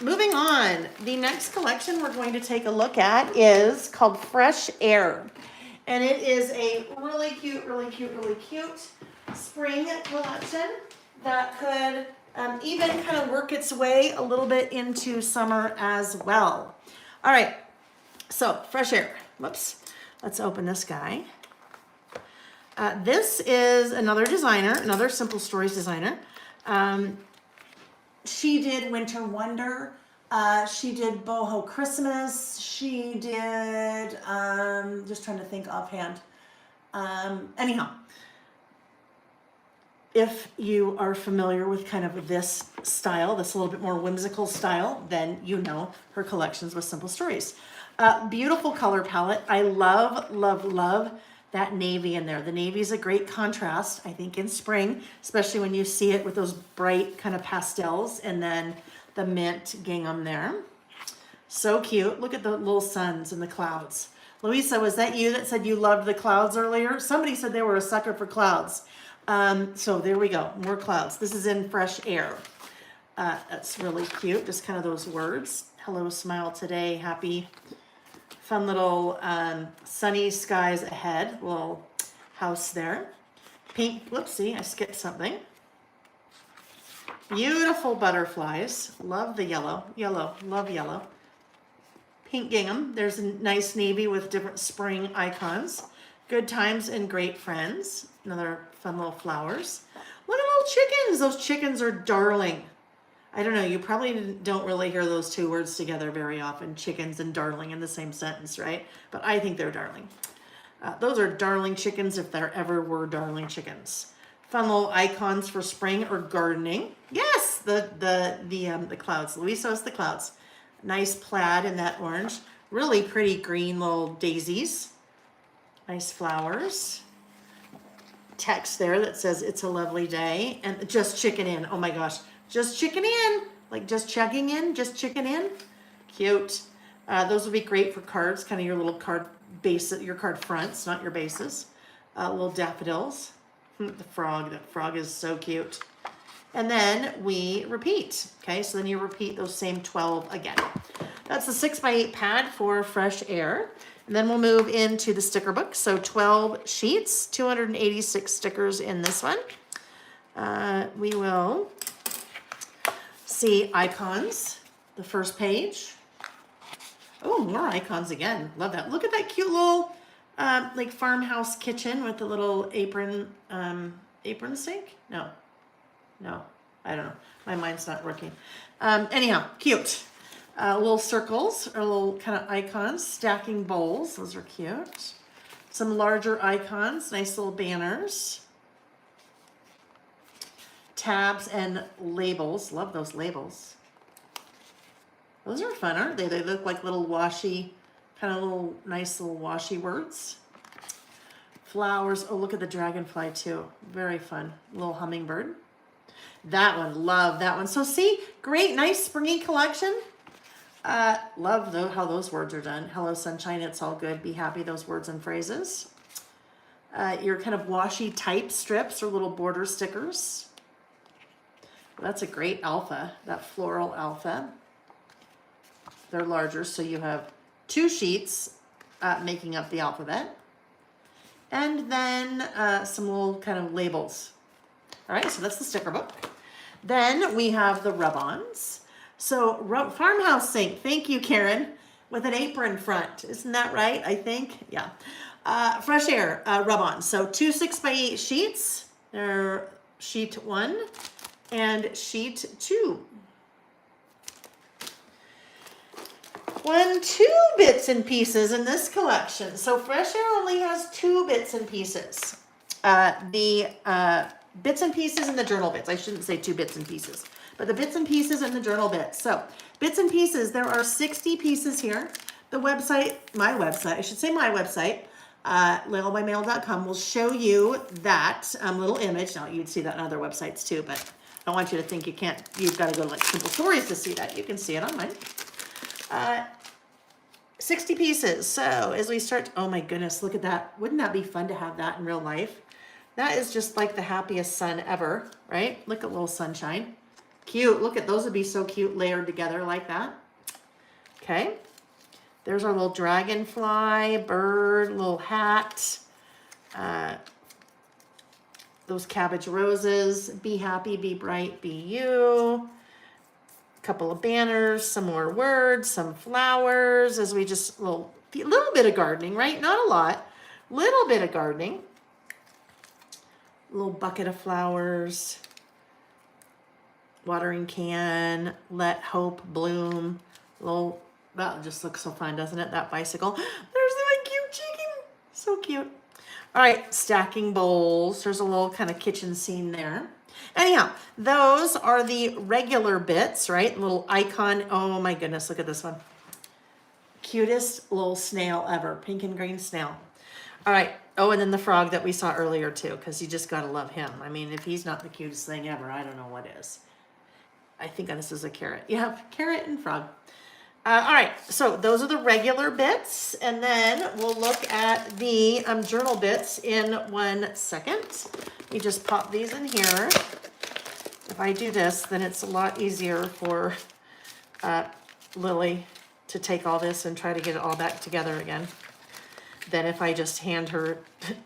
moving on. The next collection we're going to take a look at is called Fresh Air. And it is a really cute, really cute, really cute spring collection that could even kind of work its way a little bit into summer as well. All right, so Fresh Air. Whoops. Let's open this guy. This is another designer, another Simple Stories designer. She did Winter Wonder. She did Boho Christmas. She did, just trying to think offhand. Anyhow, if you are familiar with kind of this style, this a little bit more whimsical style, then you know her collections with Simple Stories. Beautiful color palette. I love, love, love that navy in there. The navy is a great contrast, I think, in spring, especially when you see it with those bright kind of pastels and then the mint gingham there. So cute. Look at the little suns and the clouds. Louisa, was that you that said you loved the clouds earlier? Somebody said they were a sucker for clouds. So there we go, more clouds. This is in Fresh Air. That's really cute, just kind of those words. Hello, smile today, happy. Fun little sunny skies ahead, little house there. Pink, whoopsie, I skipped something. Beautiful butterflies, love the yellow, yellow, love yellow. Pink gingham, there's a nice navy with different spring icons. Good times and great friends, another fun little flowers. Look at little chickens, those chickens are darling. I don't know, you probably don't really hear those two words together very often, chickens and darling in the same sentence, right? But I think they're darling. Those are darling chickens if there ever were darling chickens. Fun little icons for spring or gardening. Yes, the clouds. Louisa is the clouds. Nice plaid in that orange. Really pretty green little daisies. Nice flowers. Text there that says it's a lovely day. And just chicken in. Oh my gosh. Just chicken in, like just checking in, just chicken in. Cute. Those would be great for cards, kind of your little card base, your card fronts, not your bases. Little daffodils. The frog, that frog is so cute. And then we repeat. Okay, so then you repeat those same 12 again. That's the 6x8 pad for Fresh Air. And then we'll move into the sticker book. So 12 sheets, 286 stickers in this one. We will see icons, the first page. Oh, more icons again. Love that. Look at that cute little like farmhouse kitchen with the little apron sink. No, I don't know. My mind's not working. Anyhow, cute. Little circles or little kind of icons, stacking bowls. Those are cute. Some larger icons, nice little banners. Tabs and labels. Love those labels. Those are fun, aren't they? They look like little washi, kind of little nice little washi words. Flowers. Oh, look at the dragonfly too. Very fun. Little hummingbird. That one, love that one. So see, great, nice springy collection. Love how those words are done. Hello, sunshine, it's all good. Be happy, those words and phrases. Your kind of washi type strips or little border stickers. That's a great alpha, that floral alpha. They're larger, so you have 2 sheets making up the alphabet. And then some little kind of labels. All right, so that's the sticker book. Then we have the rub-ons. So farmhouse sink, thank you, Karen, with an apron front. Isn't that right, I think? Yeah. Fresh Air rub-ons. So 2 6x8 sheets. They're sheet 1. And sheet 2. 2 bits and pieces in this collection. So Fresh Air only has 2 bits and pieces. The bits and pieces and the journal bits. I shouldn't say 2 bits and pieces, but the bits and pieces and the journal bits. So bits and pieces, there are 60 pieces here. The website, my website, LailByMail.com will show you that little image. Now you'd see that on other websites too, but I don't want you to think you've got to go to like Simple Stories to see that. You can see it on mine. 60 pieces. So as we start, oh my goodness, look at that. Wouldn't that be fun to have that in real life? That is just like the happiest sun ever, right? Look at little sunshine. Cute. Look at those would be so cute layered together like that. Okay. There's our little dragonfly, bird, little hat. Those cabbage roses. Be happy, be bright, be you. A couple of banners, some more words, some flowers as we just, a little bit of gardening, right? Not a lot. Little bit of gardening. A little bucket of flowers. Watering can. Let hope bloom. Little, that just looks so fun, doesn't it? That bicycle. There's my cute chicken. So cute. All right, stacking bowls. There's a little kind of kitchen scene there. Anyhow, those are the regular bits, right? Little icon. Oh my goodness, look at this one. Cutest little snail ever. Pink and green snail. All right. Oh, and then the frog that we saw earlier too, because you just got to love him. I mean, if he's not the cutest thing ever, I don't know what is. I think this is a carrot. Yeah, carrot and frog. All right, so those are the regular bits, and then we'll look at the journal bits in 1 second. Let me just pop these in here. If I do this, then it's a lot easier for Lily to take all this and try to get it all back together again than if I just hand her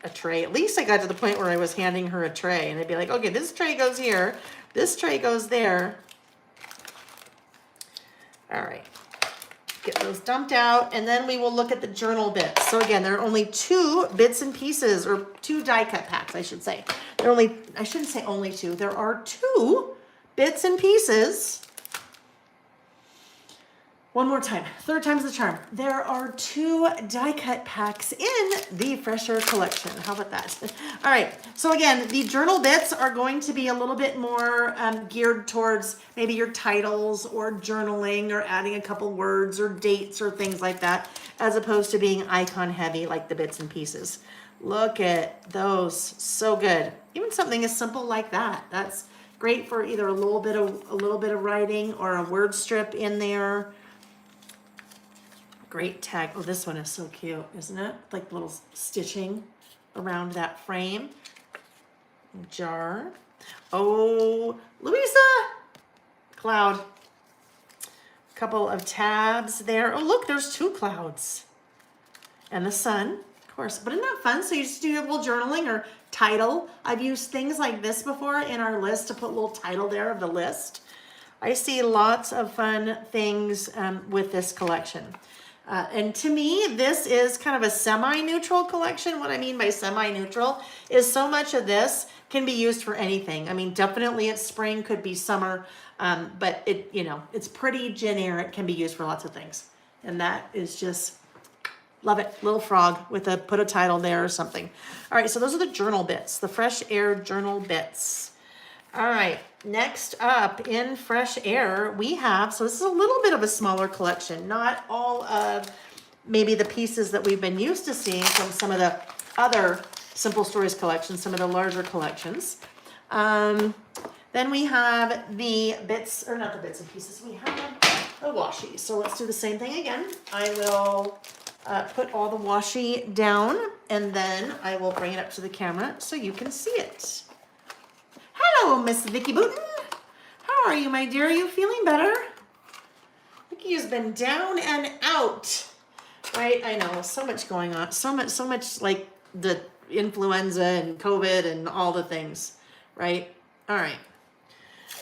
a tray. At least I got to the point where I was handing her a tray, and I'd be like, okay, this tray goes here, this tray goes there. All right. Get those dumped out, and then we will look at the journal bits. So again, there are only 2 bits and pieces, or 2 die cut packs, I should say. I shouldn't say only 2. There are 2 bits and pieces. One more time, 3rd time's the charm. There are 2 die cut packs in the Fresh Air collection. How about that? All right, so again, the journal bits are going to be a little bit more geared towards maybe your titles or journaling or adding a couple words or dates or things like that, as opposed to being icon heavy like the bits and pieces. Look at those, so good. Even something as simple like that. That's great for either a little bit of writing or a word strip in there. Great tag. Oh, this one is so cute, isn't it? Like little stitching around that frame. Jar. Oh, Louisa! Cloud. Couple of tabs there. Oh, look, there's 2 clouds. And the sun, of course. But isn't that fun? So you just do a little journaling or title. I've used things like this before in our list to put a little title there of the list. I see lots of fun things with this collection. And to me, this is kind of a semi-neutral collection. What I mean by semi-neutral is so much of this can be used for anything. I mean, definitely it's spring, could be summer, but it's pretty generic, can be used for lots of things. And that is just, love it. Little frog with put a title there or something. All right, so those are the journal bits, the Fresh Air journal bits. All right, next up in Fresh Air, we have, so this is a little bit of a smaller collection, not all of maybe the pieces that we've been used to seeing from some of the other Simple Stories collections, some of the larger collections. Then we have the bits, or not the bits and pieces, we have the washi. So let's do the same thing again. I will put all the washi down, and then I will bring it up to the camera so you can see it. Hello, Miss Vicky Booten. How are you, my dear? Are you feeling better? Vicky has been down and out. Right? I know, so much going on. So much like the influenza and COVID and all the things. Right? All right.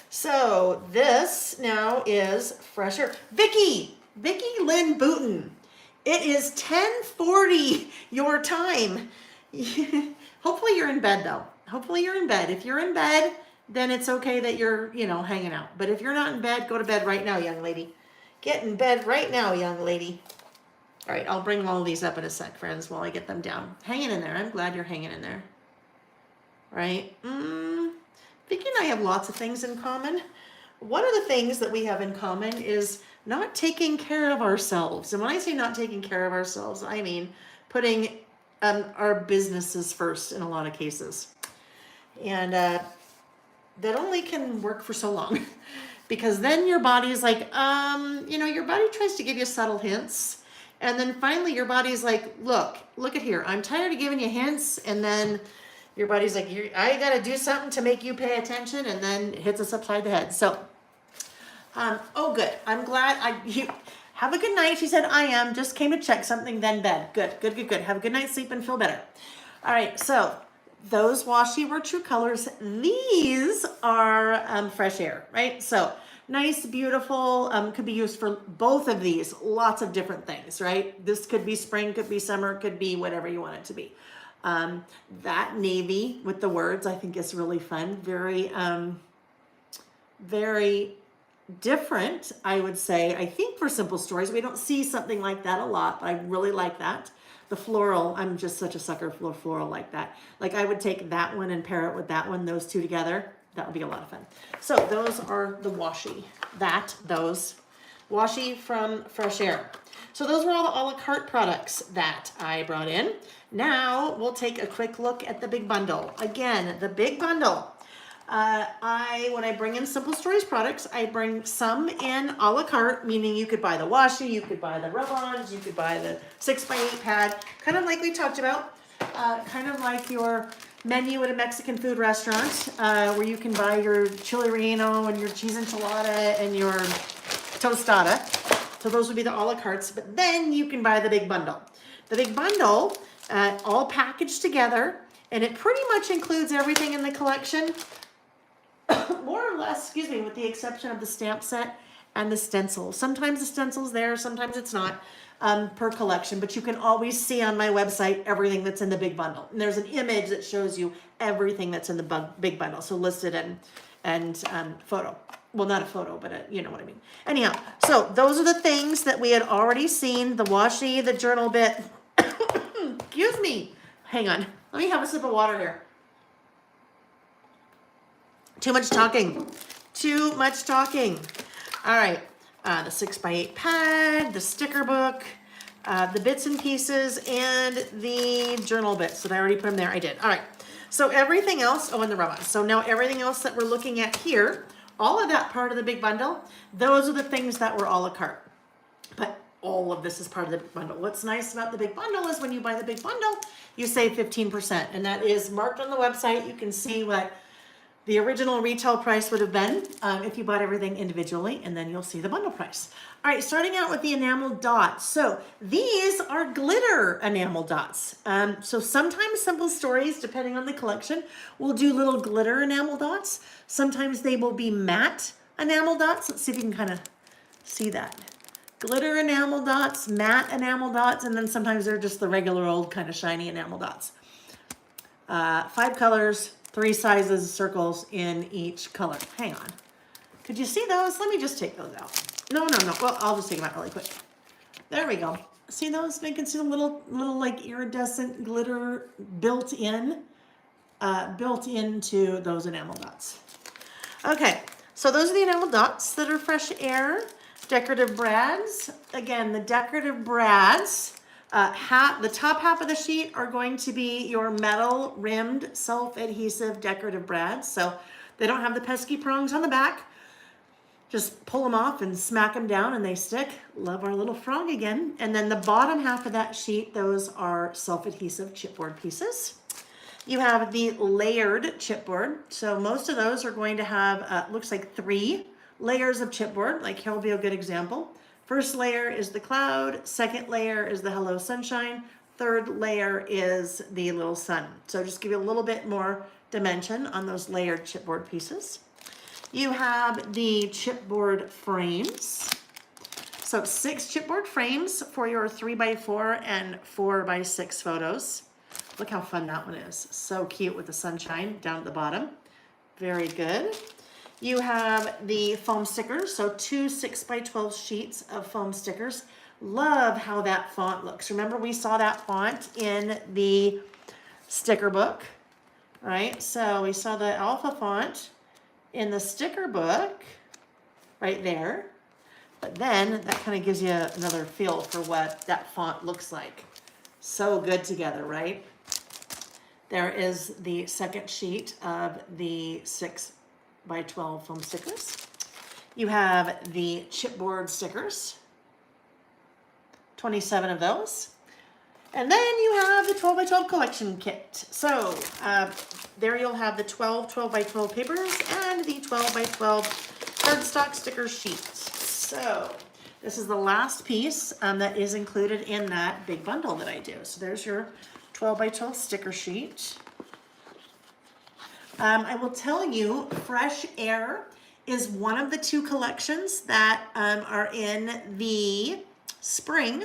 So this now is Fresh Air. Vicky Lynn Booten. It is 10:40 your time. Hopefully you're in bed though. Hopefully you're in bed. If you're in bed, then it's okay that you're, hanging out. But if you're not in bed, go to bed right now, young lady. Get in bed right now, young lady. All right, I'll bring all of these up in a sec, friends, while I get them down. Hanging in there. I'm glad you're hanging in there. Right? Vicky and I have lots of things in common. One of the things that we have in common is not taking care of ourselves. And when I say not taking care of ourselves, I mean putting our businesses first in a lot of cases. And that only can work for so long because then your body is like, your body tries to give you subtle hints. And then finally your body's like, look at here. I'm tired of giving you hints. And then your body's like, I got to do something to make you pay attention. And then it hits us upside the head. So Oh, good. I'm glad you have a good night. She said, I am. Just came to check something, then bed. Good, good, good, good. Have a good night's sleep and feel better. All right, so those washi were True Colors. These are Fresh Air, right? So nice, beautiful, could be used for both of these. Lots of different things, right? This could be spring, could be summer, could be whatever you want it to be. That navy with the words, I think is really fun. Very, very different, I would say. I think for Simple Stories, we don't see something like that a lot, but I really like that. The floral, I'm just such a sucker for floral like that. Like I would take that one and pair it with that one, those two together. That would be a lot of fun. So those are the washi. Those washi from Fresh Air. So those were all the a la carte products that I brought in. Now we'll take a quick look at the big bundle. Again, the big bundle. When I bring in Simple Stories products, I bring some in a la carte, meaning you could buy the washi, you could buy the rub-ons, you could buy the 6x8 pad, kind of like we talked about, kind of like your menu at a Mexican food restaurant, where you can buy your chili relleno and your cheese enchilada and your tostada. So those would be the a la cartes, but then you can buy the big bundle. The big bundle, all packaged together, and it pretty much includes everything in the collection. More or less, excuse me, with the exception of the stamp set and the stencil. Sometimes the stencil's there, sometimes it's not, per collection, but you can always see on my website everything that's in the big bundle. And there's an image that shows you everything that's in the big bundle, so listed and photo. Well, not a photo, but you know what I mean. Anyhow, so those are the things that we had already seen, the washi, the journal bit. Excuse me. Hang on. Let me have a sip of water here. Too much talking. Too much talking. All right. The 6x8 pad, the sticker book, the bits and pieces, and the journal bits. Did I already put them there? I did. All right. So everything else, and the rub-on. So now everything else that we're looking at here, all of that part of the big bundle, those are the things that were a la carte. But all of this is part of the big bundle. What's nice about the big bundle is when you buy the big bundle, you save 15%. And that is marked on the website. You can see what the original retail price would have been if you bought everything individually, and then you'll see the bundle price. All right, starting out with the enamel dots. So these are glitter enamel dots. So sometimes Simple Stories, depending on the collection, will do little glitter enamel dots. Sometimes they will be matte enamel dots. Let's see if you can kind of see that. Glitter enamel dots, matte enamel dots, and then sometimes they're just the regular old kind of shiny enamel dots. 5 colors, 3 sizes, circles in each color. Hang on. Could you see those? Let me just take those out. No. Well, I'll just take them out really quick. There we go. See those? You can see the little like iridescent glitter built into those enamel dots. Okay, so those are the enamel dots that are Fresh Air. Decorative brads. Again, the decorative brads, the top half of the sheet are going to be your metal rimmed self-adhesive decorative brads. So they don't have the pesky prongs on the back. Just pull them off and smack them down and they stick. Love our little frog again. And then the bottom half of that sheet, those are self-adhesive chipboard pieces. You have the layered chipboard. So most of those are going to have, looks like 3 layers of chipboard. Like here will be a good example. First layer is the cloud, second layer is the hello sunshine, third layer is the little sun. So just give you a little bit more dimension on those layered chipboard pieces. You have the chipboard frames. So 6 chipboard frames for your 3x4 and 4x6 photos. Look how fun that one is. So cute with the sunshine down at the bottom. Very good. You have the foam stickers, so 2 6x12 sheets of foam stickers. Love how that font looks. Remember we saw that font in the sticker book, right? So we saw the alpha font in the sticker book right there. But then that kind of gives you another feel for what that font looks like. So good together, right? There is the second sheet of the 6x12 foam stickers. You have the chipboard stickers, 27 of those. And then you have the 12x12 collection kit. So there you'll have the 12 12x12 papers and the 12x12 cardstock sticker sheet. So this is the last piece that is included in that big bundle that I do. So there's your 12 by 12 sticker sheet. I will tell you, Fresh Air is one of the 2 collections that are in the spring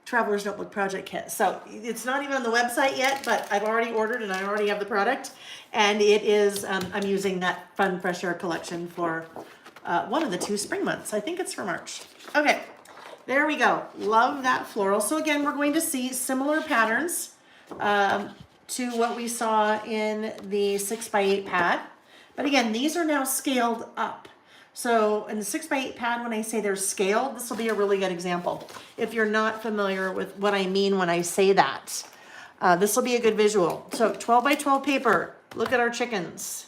Traveler's Notebook Project Kit. So it's not even on the website yet, but I've already ordered and I already have the product. And it is, I'm using that fun Fresh Air collection for one of the 2 spring months. I think it's for March. Okay, there we go. Love that floral. So again, we're going to see similar patterns to what we saw in the 6x8 pad. But again, these are now scaled up. So in the 6x8 pad, when I say they're scaled, this will be a really good example. If you're not familiar with what I mean when I say that, this will be a good visual. So 12 by 12 paper, look at our chickens.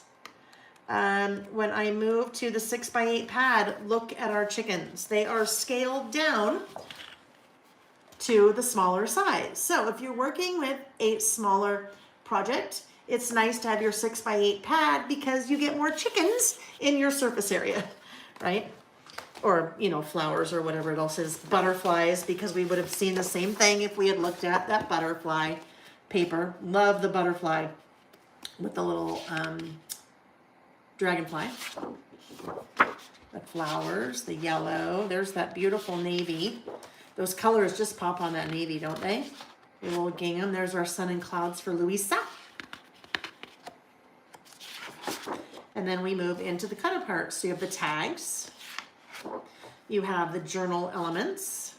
When I move to the 6x8 pad, look at our chickens. They are scaled down to the smaller size. So if you're working with a smaller project, it's nice to have your 6x8 pad because you get more chickens in your surface area, right? Or, you know, flowers or whatever else is, butterflies, because we would have seen the same thing if we had looked at that butterfly paper. Love the butterfly with the little dragonfly. The flowers, the yellow, there's that beautiful navy. Those colors just pop on that navy, don't they? The little gingham. There's our sun and clouds for Louisa. And then we move into the cut apart. So you have the tags. You have the journal elements.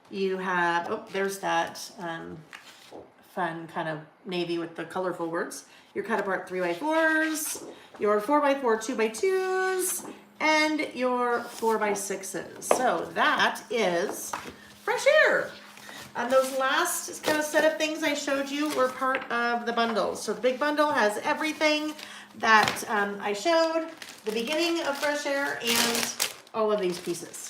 You have, oh, there's that fun kind of navy with the colorful words. Your cut apart 3x4s, your 4x4 2x2s, and your 4x6s. So that is Fresh Air. And those last kind of set of things I showed you were part of the bundle. So the big bundle has everything that I showed, the beginning of Fresh Air, and all of these pieces.